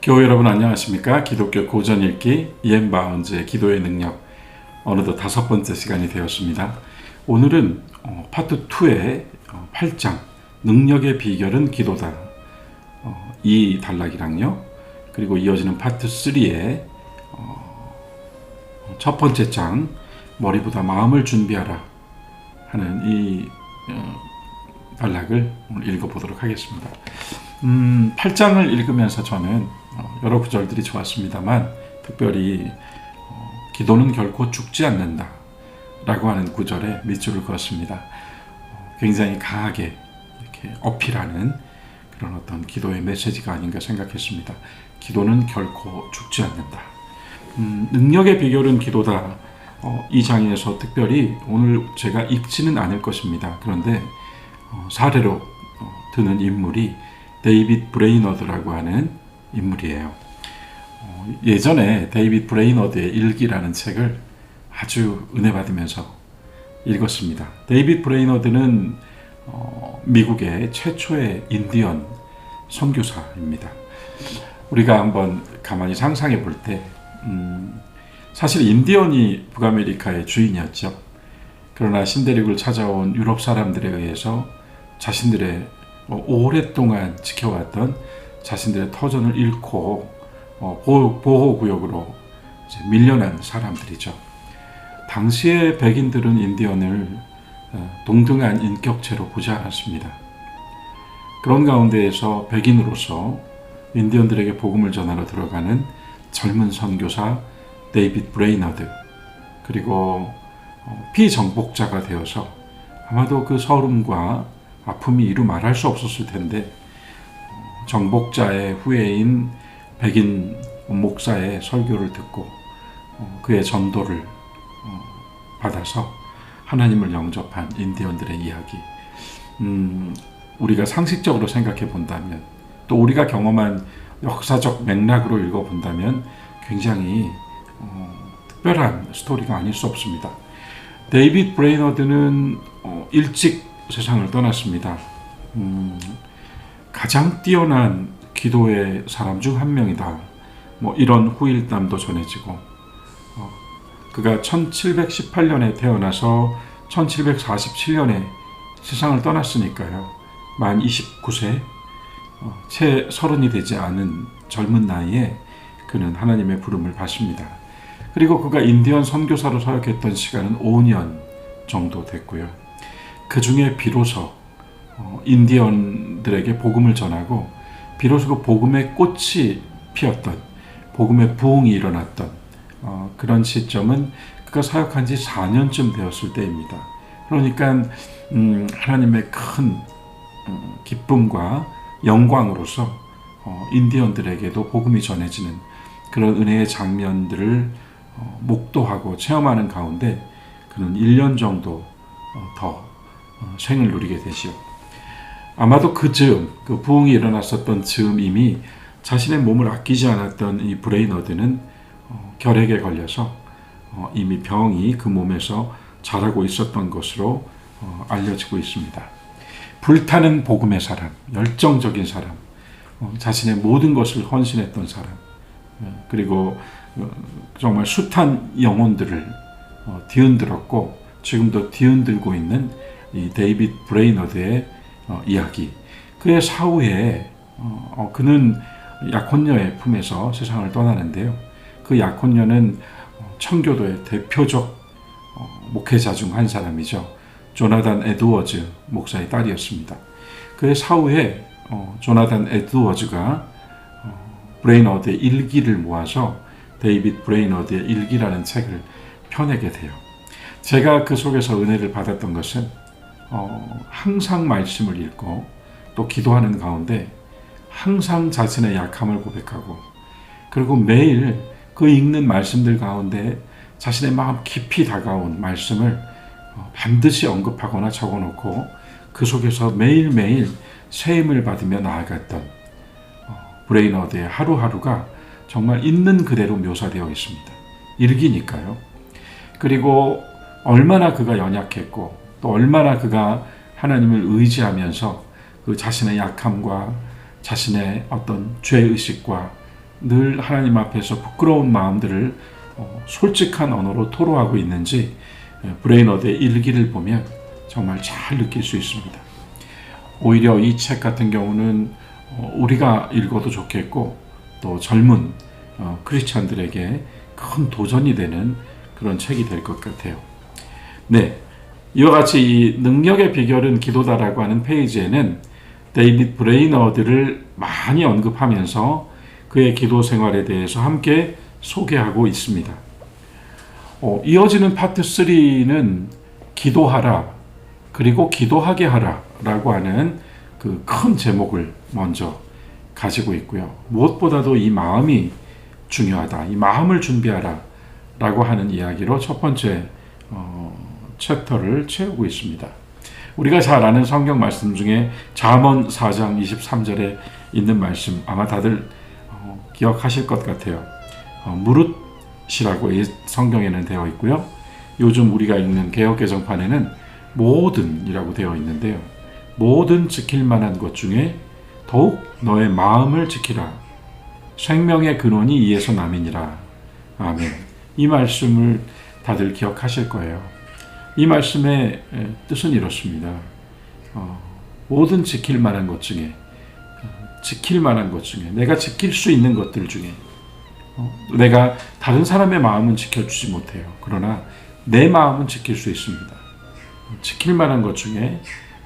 교회 여러분 안녕하십니까? 기독교 고전 읽기 이엔 바운즈의 기도의 능력 어느덧 5번째 시간이 되었습니다. 오늘은 파트 2의 8장 능력의 비결은 기도다 이 단락이랑요, 그리고 이어지는 파트 3의 첫 번째 장 머리보다 마음을 준비하라 하는 이 단락을 오늘 읽어보도록 하겠습니다. 8장을 읽으면서 저는 여러 구절들이 좋았습니다만 특별히 기도는 결코 죽지 않는다 라고 하는 구절에 밑줄을 그었습니다. 굉장히 강하게 이렇게 어필하는 그런 어떤 기도의 메시지가 아닌가 생각했습니다. 기도는 결코 죽지 않는다. 능력의 비결은 기도다. 이 장에서 특별히 오늘 제가 읽지는 않을 것입니다. 그런데 사례로 드는 인물이 데이빗 브레이너드라고 하는 인물이에요. 예전에 데이빗 브레이너드의 일기라는 책을 아주 은혜 받으면서 읽었습니다. 데이빗 브레이너드는 미국의 최초의 인디언 선교사입니다. 우리가 한번 가만히 상상해 볼 때 사실 인디언이 북아메리카의 주인이었죠. 그러나 신대륙을 찾아온 유럽 사람들에 의해서 자신들의 오랫동안 지켜왔던 자신들의 터전을 잃고 보호구역으로 밀려난 사람들이죠. 당시의 백인들은 인디언을 동등한 인격체로 보지 않았습니다. 그런 가운데에서 백인으로서 인디언들에게 복음을 전하러 들어가는 젊은 선교사 데이빗 브레이너드, 그리고 피정복자가 되어서 아마도 그 서름과 아픔이 이루 말할 수 없었을 텐데 정복자의 후예인 백인 목사의 설교를 듣고 그의 전도를 받아서 하나님을 영접한 인디언들의 이야기, 우리가 상식적으로 생각해 본다면, 또 우리가 경험한 역사적 맥락으로 읽어본다면 굉장히 특별한 스토리가 아닐 수 없습니다. 데이빗 브레이너드는 일찍 세상을 떠났습니다. 가장 뛰어난 기도의 사람 중 한 명이다, 이런 후일담도 전해지고, 그가 1718년에 태어나서 1747년에 세상을 떠났으니까요, 만 29세, 채 30이 되지 않은 젊은 나이에 그는 하나님의 부름을 받습니다. 그리고 그가 인디언 선교사로 사역했던 시간은 5년 정도 됐고요. 그 중에 비로소 인디언들에게 복음을 전하고 비로소 그 복음의 꽃이 피었던, 복음의 부흥이 일어났던 그런 시점은 그가 사역한 지 4년쯤 되었을 때입니다. 그러니까 하나님의 큰 기쁨과 영광으로서 인디언들에게도 복음이 전해지는 그런 은혜의 장면들을 목도하고 체험하는 가운데 그는 1년 정도 더 생을 누리게 되지요. 아마도 그 즈음, 그 부흥이 일어났었던 즈음 이미 자신의 몸을 아끼지 않았던 이 브레이너드는 결핵에 걸려서 이미 병이 그 몸에서 자라고 있었던 것으로 알려지고 있습니다. 불타는 복음의 사람, 열정적인 사람, 자신의 모든 것을 헌신했던 사람, 그리고 정말 숱한 영혼들을 뒤흔들었고 지금도 뒤흔들고 있는 이 데이빗 브레이너드의 이야기. 그의 사후에 그는 약혼녀의 품에서 세상을 떠나는데요. 그 약혼녀는 청교도의 대표적 목회자 중 한 사람이죠. 조나단 에드워즈 목사의 딸이었습니다. 그의 사후에 조나단 에드워즈가 브레이너드의 일기를 모아서 데이빗 브레이너드의 일기라는 책을 펴내게 돼요. 제가 그 속에서 은혜를 받았던 것은 항상 말씀을 읽고 또 기도하는 가운데 항상 자신의 약함을 고백하고, 그리고 매일 그 읽는 말씀들 가운데 자신의 마음 깊이 다가온 말씀을 반드시 언급하거나 적어놓고 그 속에서 매일매일 새 힘을 받으며 나아갔던 브레이너드의 하루하루가 정말 있는 그대로 묘사되어 있습니다. 일기니까요. 그리고 얼마나 그가 연약했고 또 얼마나 그가 하나님을 의지하면서 그 자신의 약함과 자신의 어떤 죄의식과 늘 하나님 앞에서 부끄러운 마음들을 솔직한 언어로 토로하고 있는지 브레이너드의 일기를 보면 정말 잘 느낄 수 있습니다. 오히려 이 책 같은 경우는 우리가 읽어도 좋겠고 또 젊은 크리스찬들에게 큰 도전이 되는 그런 책이 될 것 같아요. 네, 이와 같이 이 능력의 비결은 기도다라고 하는 페이지에는 데이빗 브레이너드를 많이 언급하면서 그의 기도 생활에 대해서 함께 소개하고 있습니다. 이어지는 파트 3는 기도하라 그리고 기도하게 하라 라고 하는 그 큰 제목을 먼저 가지고 있고요. 무엇보다도 이 마음이 중요하다. 이 마음을 준비하라 라고 하는 이야기로 첫 번째 챕터를 채우고 있습니다. 우리가 잘 아는 성경 말씀 중에 잠언 4장 23절에 있는 말씀 아마 다들 기억하실 것 같아요. 무릇이라고 성경에는 되어 있고요. 요즘 우리가 읽는 개역개정판에는 모든이라고 되어 있는데요. 모든 지킬 만한 것 중에 더욱 너의 마음을 지키라. 생명의 근원이 이에서 남이니라. 아멘. 이 말씀을 다들 기억하실 거예요. 이 말씀의 뜻은 이렇습니다. 모든 지킬 만한 것 중에 내가 지킬 수 있는 것들 중에 내가 다른 사람의 마음은 지켜주지 못해요. 그러나 내 마음은 지킬 수 있습니다. 지킬 만한 것 중에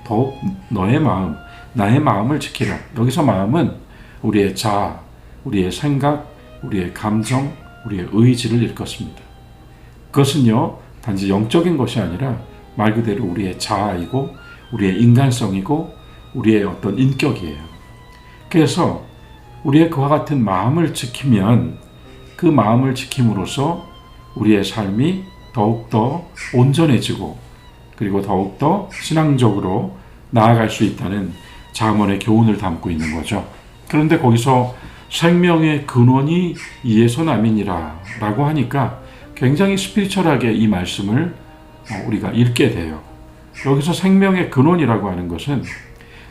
더욱 너의 마음, 나의 마음을 지키라. 여기서 마음은 우리의 자아, 우리의 생각, 우리의 감정, 우리의 의지를 일컫습니다. 그것은요, 단지 영적인 것이 아니라 말 그대로 우리의 자아이고 우리의 인간성이고 우리의 어떤 인격이에요. 그래서 우리의 그와 같은 마음을 지키면 그 마음을 지킴으로써 우리의 삶이 더욱더 온전해지고 그리고 더욱더 신앙적으로 나아갈 수 있다는 잠언의 교훈을 담고 있는 거죠. 그런데 거기서 생명의 근원이 이에서 남이니라 라고 하니까 굉장히 스피리추얼하게 이 말씀을 우리가 읽게 돼요. 여기서 생명의 근원이라고 하는 것은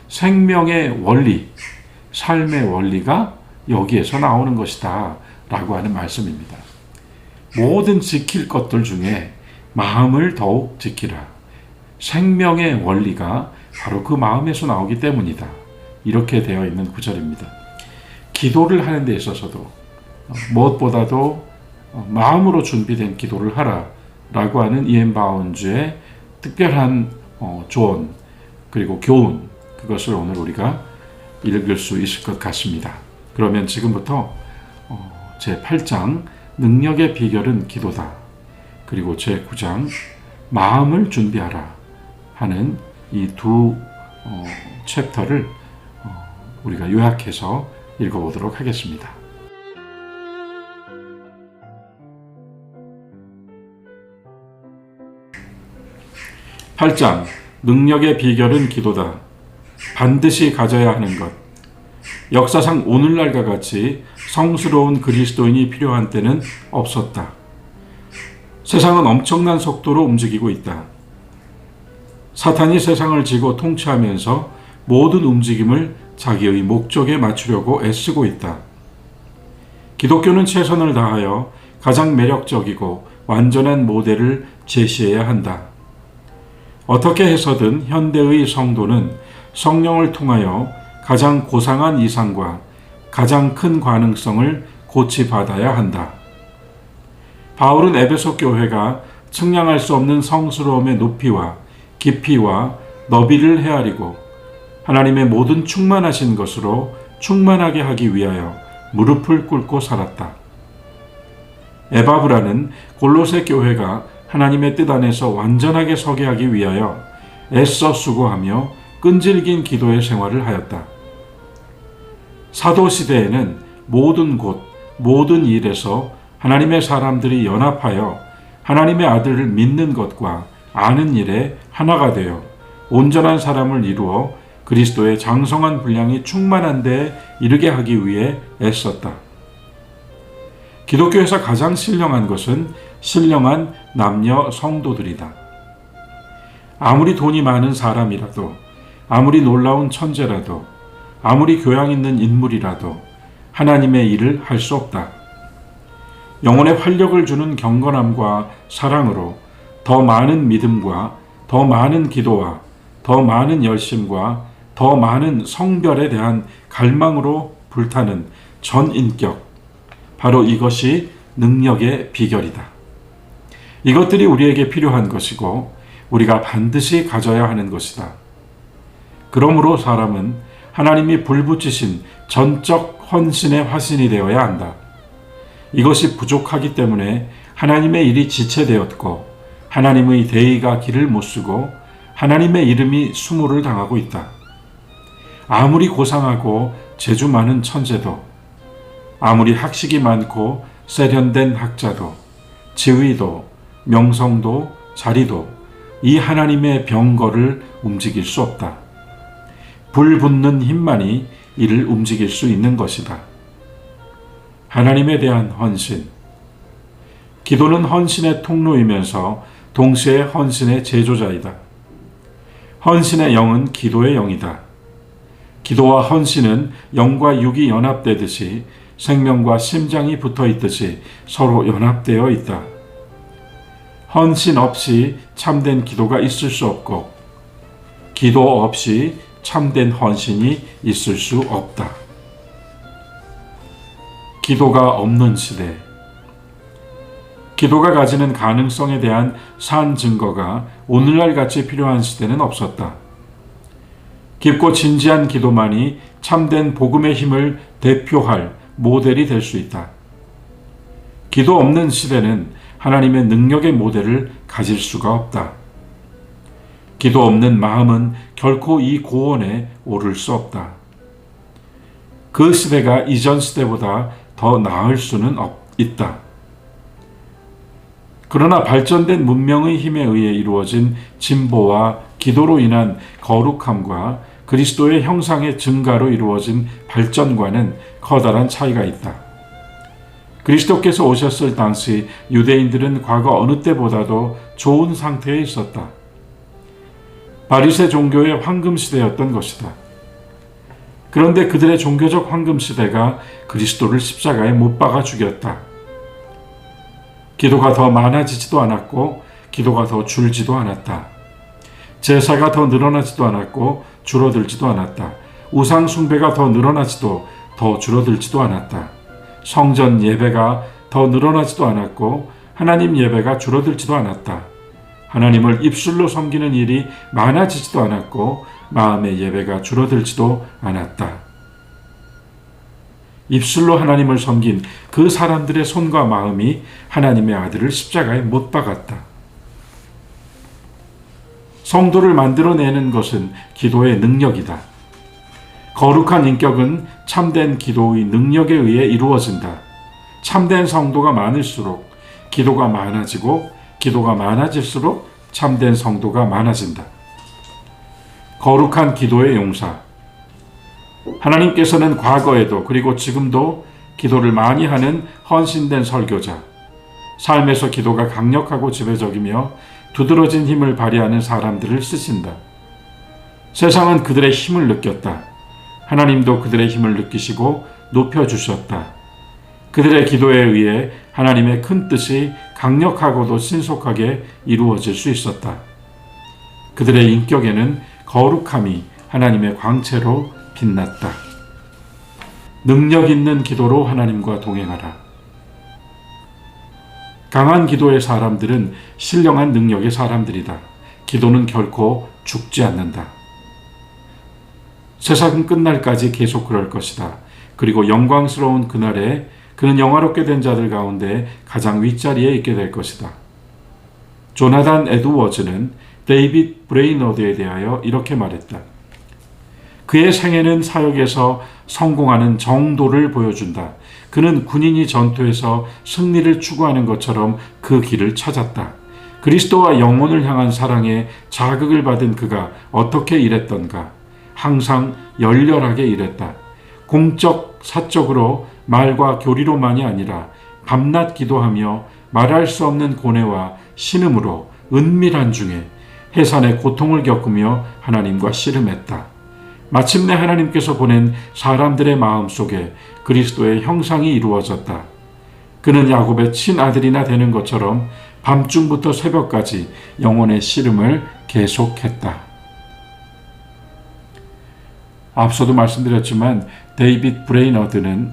생명의 원리, 삶의 원리가 여기에서 나오는 것이다 라고 하는 말씀입니다. 모든 지킬 것들 중에 마음을 더욱 지키라. 생명의 원리가 바로 그 마음에서 나오기 때문이다. 이렇게 되어 있는 구절입니다. 기도를 하는 데 있어서도 무엇보다도 마음으로 준비된 기도를 하라 라고 하는 이엔 바운즈의 특별한 조언 그리고 교훈, 그것을 오늘 우리가 읽을 수 있을 것 같습니다. 그러면 지금부터 제8장 능력의 비결은 기도다, 그리고 제9장 마음을 준비하라 하는 이 두 챕터를 우리가 요약해서 읽어보도록 하겠습니다. 8장 능력의 비결은 기도다. 반드시 가져야 하는 것. 역사상 오늘날과 같이 성스러운 그리스도인이 필요한 때는 없었다. 세상은 엄청난 속도로 움직이고 있다. 사탄이 세상을 쥐고 통치하면서 모든 움직임을 자기의 목적에 맞추려고 애쓰고 있다. 기독교는 최선을 다하여 가장 매력적이고 완전한 모델을 제시해야 한다. 어떻게 해서든 현대의 성도는 성령을 통하여 가장 고상한 이상과 가장 큰 가능성을 고치받아야 한다. 바울은 에베소 교회가 측량할 수 없는 성스러움의 높이와 깊이와 너비를 헤아리고 하나님의 모든 충만하신 것으로 충만하게 하기 위하여 무릎을 꿇고 살았다. 에바브라는 골로새 교회가 하나님의 뜻 안에서 완전하게 서게 하기 위하여 애써 수고하며 끈질긴 기도의 생활을 하였다. 사도시대에는 모든 곳, 모든 일에서 하나님의 사람들이 연합하여 하나님의 아들을 믿는 것과 아는 일에 하나가 되어 온전한 사람을 이루어 그리스도의 장성한 분량이 충만한 데에 이르게 하기 위해 애썼다. 기독교에서 가장 신령한 것은 신령한 남녀 성도들이다. 아무리 돈이 많은 사람이라도, 아무리 놀라운 천재라도, 아무리 교양 있는 인물이라도 하나님의 일을 할 수 없다. 영혼에 활력을 주는 경건함과 사랑으로 더 많은 믿음과 더 많은 기도와 더 많은 열심과 더 많은 성별에 대한 갈망으로 불타는 전인격, 바로 이것이 능력의 비결이다. 이것들이 우리에게 필요한 것이고 우리가 반드시 가져야 하는 것이다. 그러므로 사람은 하나님이 불붙이신 전적 헌신의 화신이 되어야 한다. 이것이 부족하기 때문에 하나님의 일이 지체되었고 하나님의 대의가 길을 못 쓰고 하나님의 이름이 수모를 당하고 있다. 아무리 고상하고 재주 많은 천재도, 아무리 학식이 많고 세련된 학자도, 지위도, 명성도, 자리도 이 하나님의 병거를 움직일 수 없다. 불 붙는 힘만이 이를 움직일 수 있는 것이다. 하나님에 대한 헌신. 기도는 헌신의 통로이면서 동시에 헌신의 제조자이다. 헌신의 영은 기도의 영이다. 기도와 헌신은 영과 육이 연합되듯이 생명과 심장이 붙어 있듯이 서로 연합되어 있다. 헌신 없이 참된 기도가 있을 수 없고 기도 없이 참된 헌신이 있을 수 없다. 기도가 없는 시대. 기도가 가지는 가능성에 대한 산 증거가 오늘날 같이 필요한 시대는 없었다. 깊고 진지한 기도만이 참된 복음의 힘을 대표할 모델이 될 수 있다. 기도 없는 시대는 하나님의 능력의 모델을 가질 수가 없다. 기도 없는 마음은 결코 이 고원에 오를 수 없다. 그 시대가 이전 시대보다 더 나을 수는 있다. 그러나 발전된 문명의 힘에 의해 이루어진 진보와 기도로 인한 거룩함과 그리스도의 형상의 증가로 이루어진 발전과는 커다란 차이가 있다. 그리스도께서 오셨을 당시 유대인들은 과거 어느 때보다도 좋은 상태에 있었다. 바리새 종교의 황금시대였던 것이다. 그런데 그들의 종교적 황금시대가 그리스도를 십자가에 못 박아 죽였다. 기도가 더 많아지지도 않았고 기도가 더 줄지도 않았다. 제사가 더 늘어나지도 않았고 줄어들지도 않았다. 우상 숭배가 더 늘어나지도 더 줄어들지도 않았다. 성전 예배가 더 늘어나지도 않았고 하나님 예배가 줄어들지도 않았다. 하나님을 입술로 섬기는 일이 많아지지도 않았고 마음의 예배가 줄어들지도 않았다. 입술로 하나님을 섬긴 그 사람들의 손과 마음이 하나님의 아들을 십자가에 못 박았다. 성도를 만들어내는 것은 기도의 능력이다. 거룩한 인격은 참된 기도의 능력에 의해 이루어진다. 참된 성도가 많을수록 기도가 많아지고 기도가 많아질수록 참된 성도가 많아진다. 거룩한 기도의 용사. 하나님께서는 과거에도 그리고 지금도 기도를 많이 하는 헌신된 설교자, 삶에서 기도가 강력하고 지배적이며 두드러진 힘을 발휘하는 사람들을 쓰신다. 세상은 그들의 힘을 느꼈다. 하나님도 그들의 힘을 느끼시고 높여주셨다. 그들의 기도에 의해 하나님의 큰 뜻이 강력하고도 신속하게 이루어질 수 있었다. 그들의 인격에는 거룩함이 하나님의 광채로 빛났다. 능력 있는 기도로 하나님과 동행하라. 강한 기도의 사람들은 신령한 능력의 사람들이다. 기도는 결코 죽지 않는다. 세상은 끝날까지 계속 그럴 것이다. 그리고 영광스러운 그날에 그는 영화롭게 된 자들 가운데 가장 윗자리에 있게 될 것이다. 조나단 에드워즈는 데이빗 브레이너드에 대하여 이렇게 말했다. 그의 생애는 사역에서 성공하는 정도를 보여준다. 그는 군인이 전투에서 승리를 추구하는 것처럼 그 길을 찾았다. 그리스도와 영혼을 향한 사랑에 자극을 받은 그가 어떻게 일했던가? 항상 열렬하게 일했다. 공적, 사적으로 말과 교리로만이 아니라 밤낮 기도하며 말할 수 없는 고뇌와 신음으로 은밀한 중에 해산의 고통을 겪으며 하나님과 씨름했다. 마침내 하나님께서 보낸 사람들의 마음 속에 그리스도의 형상이 이루어졌다. 그는 야곱의 친아들이나 되는 것처럼 밤중부터 새벽까지 영혼의 씨름을 계속했다. 앞서도 말씀드렸지만 데이빗 브레이너드는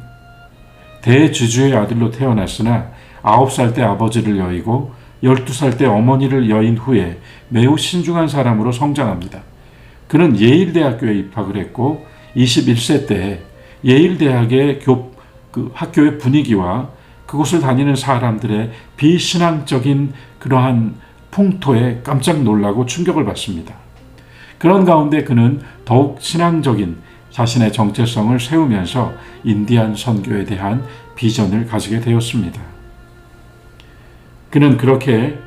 대주주의 아들로 태어났으나 9살 때 아버지를 여의고 12살 때 어머니를 여인 후에 매우 신중한 사람으로 성장합니다. 그는 예일대학교에 입학을 했고 21세 때 예일대학의 학교의 분위기와 그곳을 다니는 사람들의 비신앙적인 그러한 풍토에 깜짝 놀라고 충격을 받습니다. 그런 가운데 그는 더욱 신앙적인 자신의 정체성을 세우면서 인디안 선교에 대한 비전을 가지게 되었습니다. 그는 그렇게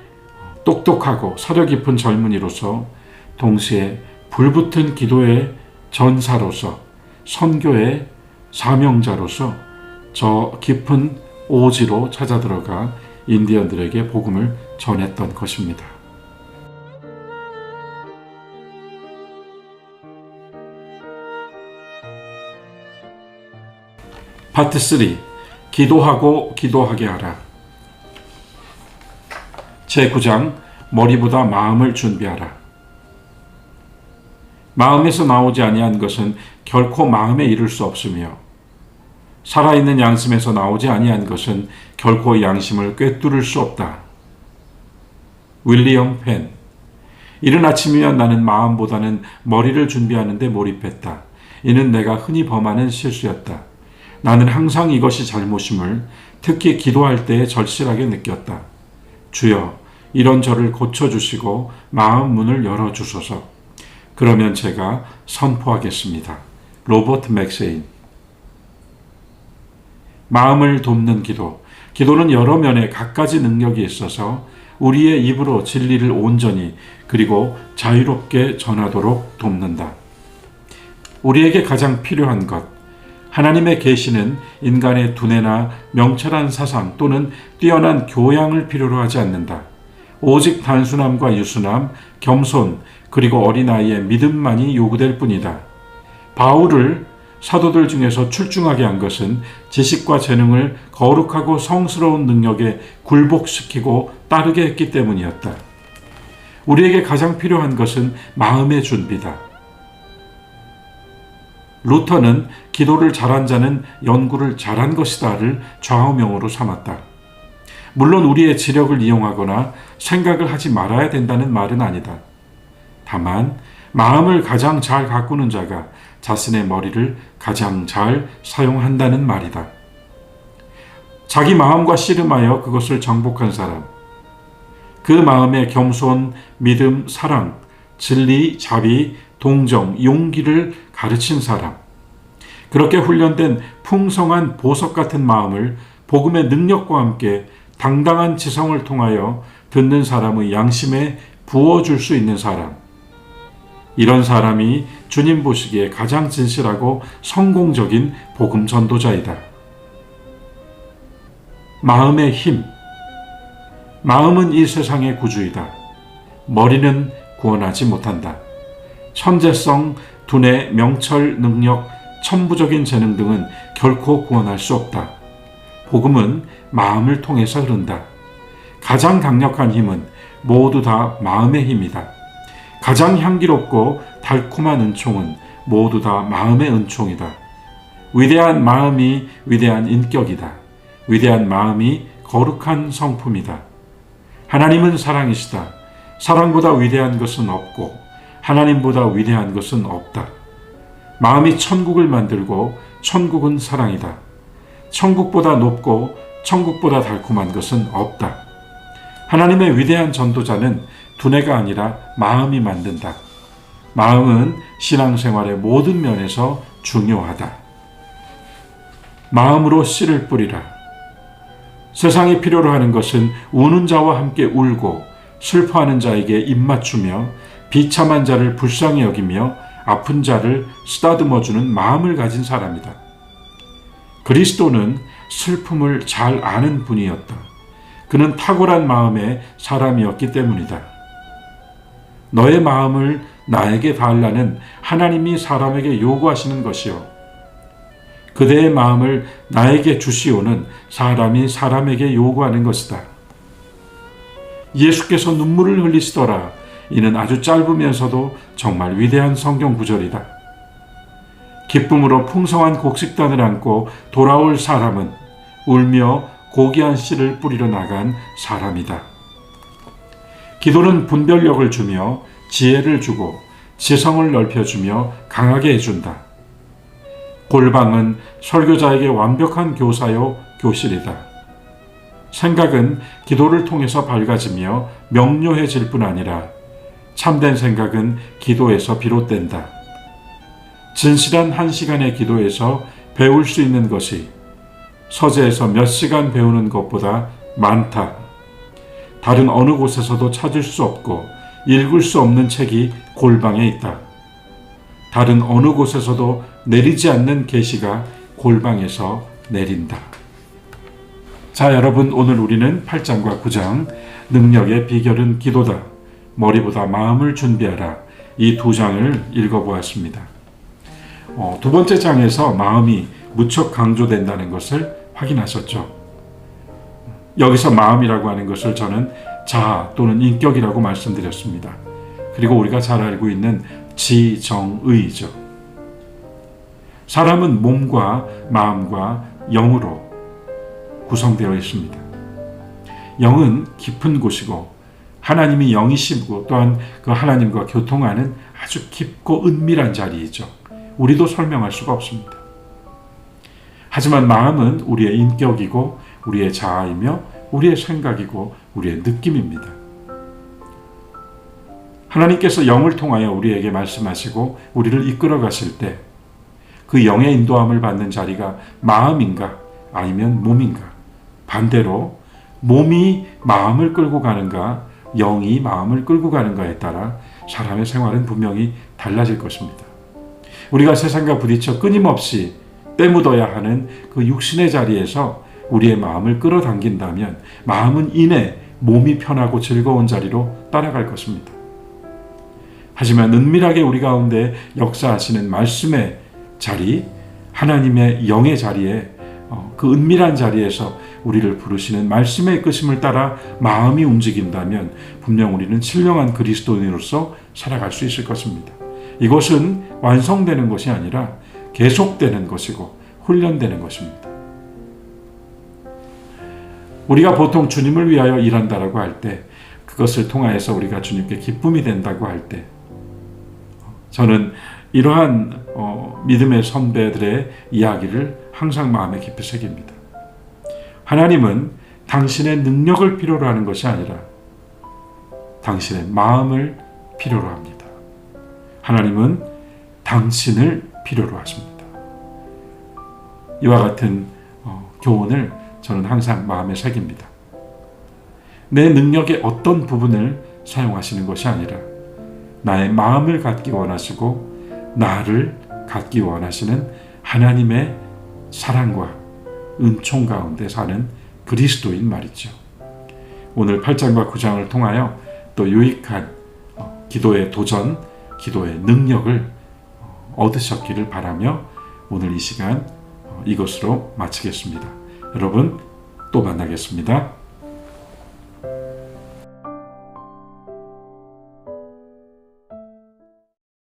똑똑하고 사려 깊은 젊은이로서 동시에 불붙은 기도의 전사로서 선교의 사명자로서 저 깊은 오지로 찾아들어가 인디언들에게 복음을 전했던 것입니다. 파트 3. 기도하고 기도하게 하라. 제9장 머리보다 마음을 준비하라. 마음에서 나오지 아니한 것은 결코 마음에 이를 수 없으며 살아있는 양심에서 나오지 아니한 것은 결코 양심을 꿰뚫을 수 없다. 윌리엄 펜. 이른 아침이면 나는 마음보다는 머리를 준비하는 데 몰입했다. 이는 내가 흔히 범하는 실수였다. 나는 항상 이것이 잘못임을 특히 기도할 때 절실하게 느꼈다. 주여, 이런 저를 고쳐주시고 마음 문을 열어주소서. 그러면 제가 선포하겠습니다. 로버트 맥세인. 마음을 돕는 기도. 기도는 여러 면에 갖가지 능력이 있어서 우리의 입으로 진리를 온전히 그리고 자유롭게 전하도록 돕는다. 우리에게 가장 필요한 것. 하나님의 계시는 인간의 두뇌나 명철한 사상 또는 뛰어난 교양을 필요로 하지 않는다. 오직 단순함과 유순함, 겸손, 그리고 어린아이의 믿음만이 요구될 뿐이다. 바울을 사도들 중에서 출중하게 한 것은 지식과 재능을 거룩하고 성스러운 능력에 굴복시키고 따르게 했기 때문이었다. 우리에게 가장 필요한 것은 마음의 준비다. 루터는 기도를 잘한 자는 연구를 잘한 것이다를 좌우명으로 삼았다. 물론 우리의 지력을 이용하거나 생각을 하지 말아야 된다는 말은 아니다. 다만 마음을 가장 잘 가꾸는 자가 자신의 머리를 가장 잘 사용한다는 말이다. 자기 마음과 씨름하여 그것을 정복한 사람, 그 마음의 겸손, 믿음, 사랑, 진리, 자비, 동정, 용기를 가르친 사람, 그렇게 훈련된 풍성한 보석 같은 마음을 복음의 능력과 함께 당당한 지성을 통하여 듣는 사람의 양심에 부어줄 수 있는 사람, 이런 사람이 주님 보시기에 가장 진실하고 성공적인 복음 전도자이다. 마음의 힘. 마음은 이 세상의 구주이다. 머리는 구원하지 못한다. 천재성, 두뇌, 명철, 능력, 천부적인 재능 등은 결코 구원할 수 없다. 복음은 마음을 통해서 흐른다. 가장 강력한 힘은 모두 다 마음의 힘이다. 가장 향기롭고 달콤한 은총은 모두 다 마음의 은총이다. 위대한 마음이 위대한 인격이다. 위대한 마음이 거룩한 성품이다. 하나님은 사랑이시다. 사랑보다 위대한 것은 없고 하나님보다 위대한 것은 없다. 마음이 천국을 만들고 천국은 사랑이다. 천국보다 높고 천국보다 달콤한 것은 없다. 하나님의 위대한 전도자는 두뇌가 아니라 마음이 만든다. 마음은 신앙생활의 모든 면에서 중요하다. 마음으로 씨를 뿌리라. 세상이 필요로 하는 것은 우는 자와 함께 울고 슬퍼하는 자에게 입맞추며 비참한 자를 불쌍히 여기며 아픈 자를 쓰다듬어주는 마음을 가진 사람이다. 그리스도는 슬픔을 잘 아는 분이었다. 그는 탁월한 마음의 사람이었기 때문이다. 너의 마음을 나에게 달라는 하나님이 사람에게 요구하시는 것이요 그대의 마음을 나에게 주시오는 사람이 사람에게 요구하는 것이다. 예수께서 눈물을 흘리시더라. 이는 아주 짧으면서도 정말 위대한 성경 구절이다. 기쁨으로 풍성한 곡식단을 안고 돌아올 사람은 울며 고귀한 씨를 뿌리러 나간 사람이다. 기도는 분별력을 주며 지혜를 주고 지성을 넓혀주며 강하게 해준다. 골방은 설교자에게 완벽한 교사요 교실이다. 생각은 기도를 통해서 밝아지며 명료해질 뿐 아니라 참된 생각은 기도에서 비롯된다. 진실한 한 시간의 기도에서 배울 수 있는 것이 서재에서 몇 시간 배우는 것보다 많다. 다른 어느 곳에서도 찾을 수 없고 읽을 수 없는 책이 골방에 있다. 다른 어느 곳에서도 내리지 않는 계시가 골방에서 내린다. 자, 여러분, 오늘 우리는 8장과 9장 능력의 비결은 기도다. 머리보다 마음을 준비하라. 이 두 장을 읽어보았습니다. 두 번째 장에서 마음이 무척 강조된다는 것을 확인하셨죠. 여기서 마음이라고 하는 것을 저는 자아 또는 인격이라고 말씀드렸습니다. 그리고 우리가 잘 알고 있는 지정의죠. 사람은 몸과 마음과 영으로 구성되어 있습니다. 영은 깊은 곳이고 하나님이 영이시고 또한 그 하나님과 교통하는 아주 깊고 은밀한 자리이죠. 우리도 설명할 수가 없습니다. 하지만 마음은 우리의 인격이고 우리의 자아이며 우리의 생각이고 우리의 느낌입니다. 하나님께서 영을 통하여 우리에게 말씀하시고 우리를 이끌어 가실 때 그 영의 인도함을 받는 자리가 마음인가 아니면 몸인가, 반대로 몸이 마음을 끌고 가는가 영이 마음을 끌고 가는가에 따라 사람의 생활은 분명히 달라질 것입니다. 우리가 세상과 부딪혀 끊임없이 때묻어야 하는 그 육신의 자리에서 우리의 마음을 끌어당긴다면 마음은 이내 몸이 편하고 즐거운 자리로 따라갈 것입니다. 하지만 은밀하게 우리 가운데 역사하시는 말씀의 자리, 하나님의 영의 자리에 그 은밀한 자리에서 우리를 부르시는 말씀의 이끄심을 따라 마음이 움직인다면 분명 우리는 신령한 그리스도인으로서 살아갈 수 있을 것입니다. 이것은 완성되는 것이 아니라 계속되는 것이고 훈련되는 것입니다. 우리가 보통 주님을 위하여 일한다라고 할 때 그것을 통하여서 우리가 주님께 기쁨이 된다고 할 때 저는 이러한 믿음의 선배들의 이야기를 항상 마음에 깊이 새깁니다. 하나님은 당신의 능력을 필요로 하는 것이 아니라 당신의 마음을 필요로 합니다. 하나님은 당신을 필요로 하십니다. 이와 같은 교훈을 저는 항상 마음에 새깁니다. 내 능력의 어떤 부분을 사용하시는 것이 아니라 나의 마음을 갖기 원하시고 나를 갖기 원하시는 하나님의 사랑과 은총 가운데 사는 그리스도인 말이죠. 오늘 8장과 9장을 통하여 또 유익한 기도의 도전, 기도의 능력을 얻으셨기를 바라며 오늘 이 시간 이것으로 마치겠습니다. 여러분 또 만나겠습니다.